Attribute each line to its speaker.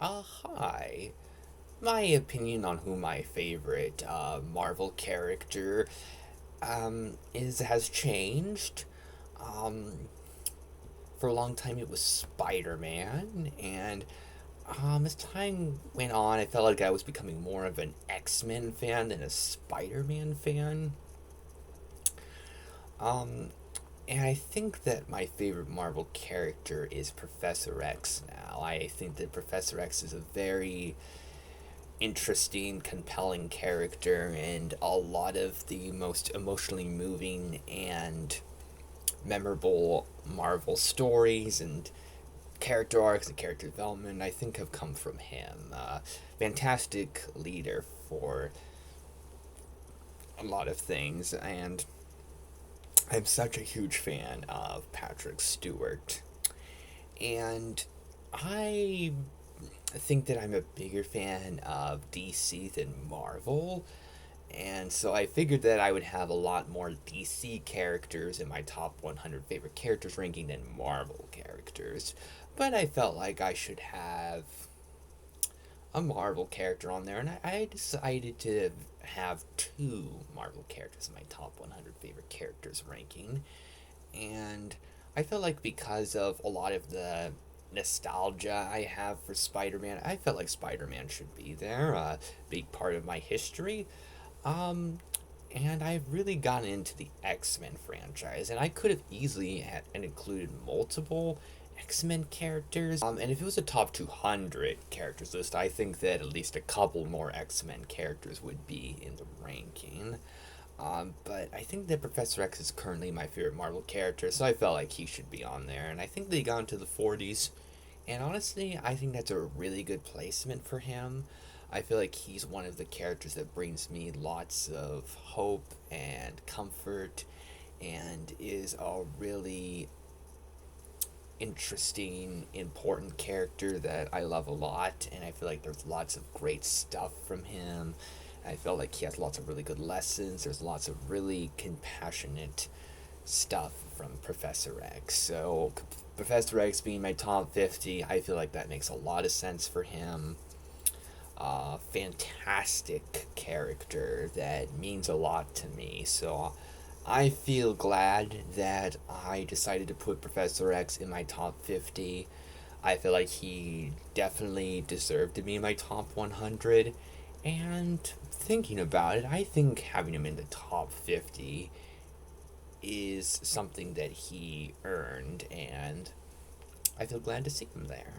Speaker 1: Hi. My opinion on who my favorite Marvel character is has changed. Um, for a long time, it was Spider Man, and as time went on, I felt like I was becoming more of an X Men fan than a Spider Man fan. Um, and I think that my favorite Marvel character is Professor X now. I think that Professor X is a very interesting, compelling character, and a lot of the most emotionally moving and memorable Marvel stories and character arcs and character development, I think, have come from him. Fantastic leader for a lot of things, and I'm such a huge fan of Patrick Stewart. And I think that I'm a bigger fan of DC than Marvel. And so I figured that I would have a lot more DC characters in my top 100 favorite characters ranking than Marvel characters. But I felt like I should have a Marvel character on there, and I decided to have two Marvel characters in my top 100 favorite characters ranking. And I felt like because of a lot of the nostalgia I have for Spider Man, I felt like Spider Man should be there, a big part of my history. Um, and I've really gotten into the X Men franchise, and I could have easily had and included multiple X Men characters. And if it was a top 200 characters list, I think that at least a couple more X Men characters would be in the ranking. But I think that Professor X is currently my favorite Marvel character, so I felt like he should be on there. And I think they got into the 40s, and honestly, I think that's a really good placement for him. I feel like he's one of the characters that brings me lots of hope and comfort and is a really interesting, important character that I love a lot. And I feel like there's lots of great stuff from him. I feel like he has lots of really good lessons. There's lots of really compassionate stuff from Professor X. So, Professor X being my top 50, I feel like that makes a lot of sense for him. Fantastic character that means a lot to me. So, I feel glad that I decided to put Professor X in my top 50. I feel like he definitely deserved to be in my top 100. And thinking about it, I think having him in the top 50 is something that he earned, and I feel glad to see him there.